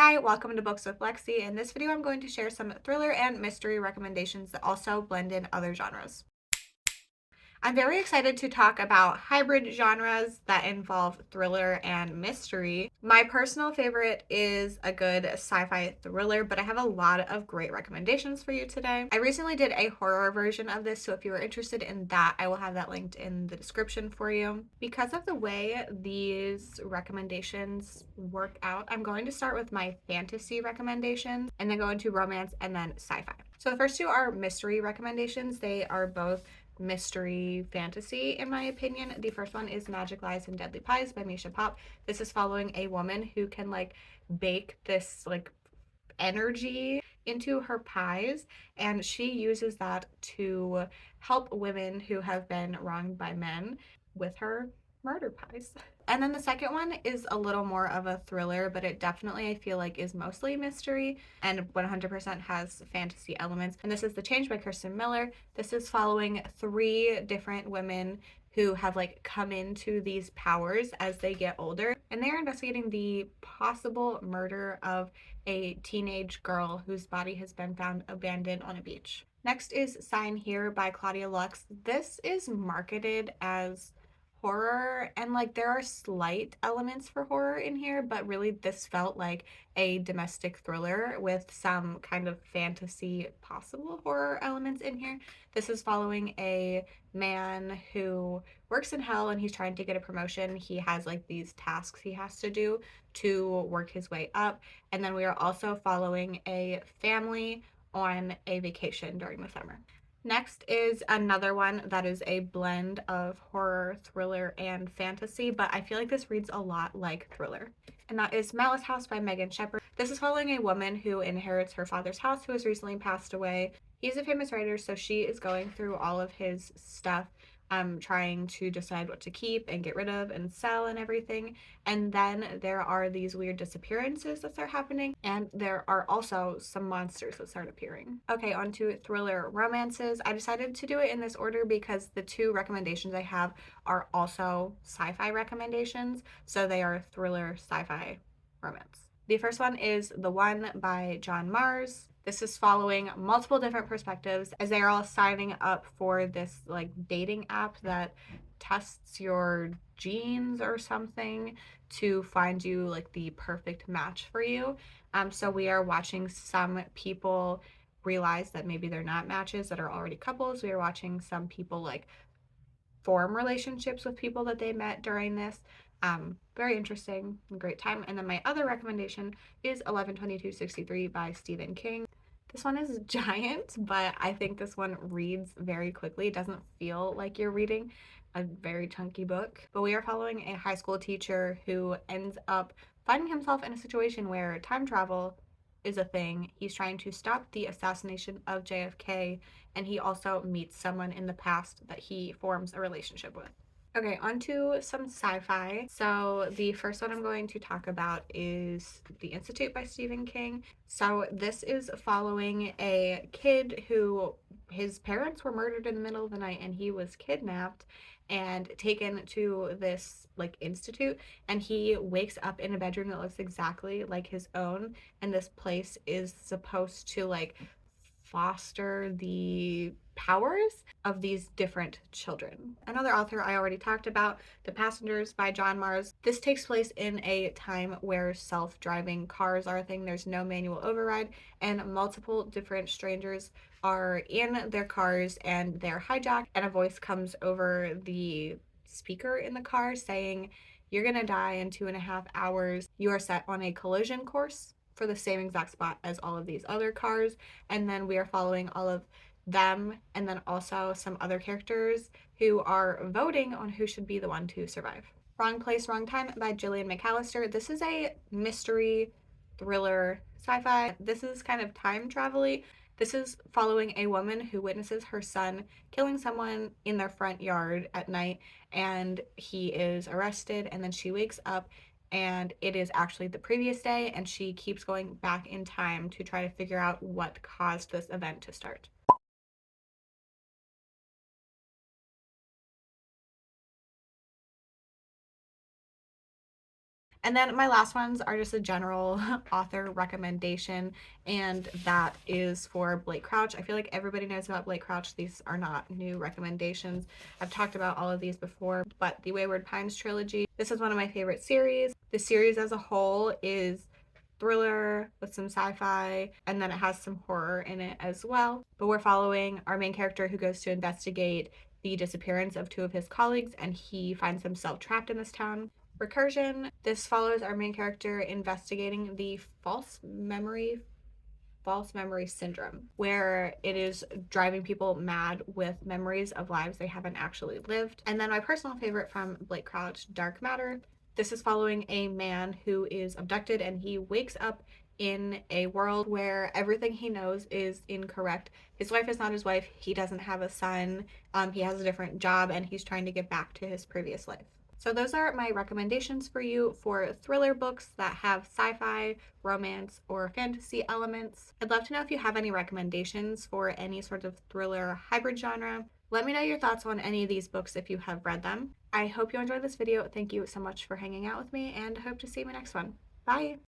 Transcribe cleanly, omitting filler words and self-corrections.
Hi, welcome to Books with Lexi. In this video, I'm going to share some thriller and mystery recommendations that also blend in other genres. I'm very excited to talk about hybrid genres that involve thriller and mystery. My personal favorite is a good sci-fi thriller, but I have a lot of great recommendations for you today. I recently did a horror version of this, so if you are interested in that, I will have that linked in the description for you. Because of the way these recommendations work out, I'm going to start with my fantasy recommendations and then go into romance and then sci-fi. So the first two are mystery recommendations. They are both mystery fantasy, in my opinion. The first one is Magic Lies and Deadly Pies by Misha Pop. This is following a woman who can bake this energy into her pies, and she uses that to help women who have been wronged by men with her murder pies. And then the second one is a little more of a thriller, but it definitely, I feel like, is mostly mystery and 100% has fantasy elements. And this is The Change by Kirsten Miller. This is following three different women who have come into these powers as they get older, and they're investigating the possible murder of a teenage girl whose body has been found abandoned on a beach. Next is Sign Here by Claudia Lux. This is marketed as horror, and there are slight elements for horror in here, but really this felt like a domestic thriller with some kind of fantasy possible horror elements in here. This is following a man who works in hell and he's trying to get a promotion. He has these tasks he has to do to work his way up. And then we are also following a family on a vacation during the summer. Next is another one that is a blend of horror, thriller, and fantasy, but I feel like this reads a lot like thriller. And that is Malice House by Megan Shepherd. This is following a woman who inherits her father's house who has recently passed away. He's a famous writer, so she is going through all of his stuff, trying to decide what to keep and get rid of and sell and everything. And then there are these weird disappearances that start happening, and there are also some monsters that start appearing. Okay, on to thriller romances. I decided to do it in this order because the two recommendations I have are also sci-fi recommendations, so they are thriller, sci-fi, romance. The first one is The One by John Mars. This is following multiple different perspectives as they are all signing up for this dating app that tests your genes or something to find you the perfect match for you. So we are watching some people realize that maybe they're not matches that are already couples. We are watching some people form relationships with people that they met during this. Very interesting, great time. And then my other recommendation is 11/22/63 by Stephen King. This one is giant, but I think this one reads very quickly. It doesn't feel like you're reading a very chunky book. But we are following a high school teacher who ends up finding himself in a situation where time travel is a thing. He's trying to stop the assassination of JFK, and he also meets someone in the past that he forms a relationship with. Okay, on to some sci-fi. So the first one I'm going to talk about is The Institute by Stephen King. So this is following a kid who his parents were murdered in the middle of the night and he was kidnapped and taken to this institute, and he wakes up in a bedroom that looks exactly like his own, and this place is supposed to foster the powers of these different children. Another author I already talked about, The Passengers by John Mars. This takes place in a time where self-driving cars are a thing. There's no manual override, and multiple different strangers are in their cars and they're hijacked, and a voice comes over the speaker in the car saying, "You're gonna die in 2.5 hours. You are set on a collision course for the same exact spot as all of these other cars." And then we are following all of them and then also some other characters who are voting on who should be the one to survive. Wrong Place, Wrong Time by Gillian McAllister. This is a mystery thriller sci-fi. This is kind of time travel-y. This is following a woman who witnesses her son killing someone in their front yard at night, and he is arrested, and then she wakes up and it is actually the previous day, and she keeps going back in time to try to figure out what caused this event to start. And then my last ones are just a general author recommendation, and that is for Blake Crouch. I feel like everybody knows about Blake Crouch. These are not new recommendations. I've talked about all of these before, but the Wayward Pines trilogy, this is one of my favorite series. The series as a whole is thriller with some sci-fi, and then it has some horror in it as well. But we're following our main character who goes to investigate the disappearance of two of his colleagues, and he finds himself trapped in this town. Recursion, this follows our main character investigating the false memory syndrome, where it is driving people mad with memories of lives they haven't actually lived. And then my personal favorite from Blake Crouch, Dark Matter. This is following a man who is abducted and he wakes up in a world where everything he knows is incorrect. His wife is not his wife. He doesn't have a son. He has a different job and he's trying to get back to his previous life. So those are my recommendations for you for thriller books that have sci-fi, romance, or fantasy elements. I'd love to know if you have any recommendations for any sort of thriller hybrid genre. Let me know your thoughts on any of these books if you have read them. I hope you enjoyed this video. Thank you so much for hanging out with me, and I hope to see you in my next one. Bye!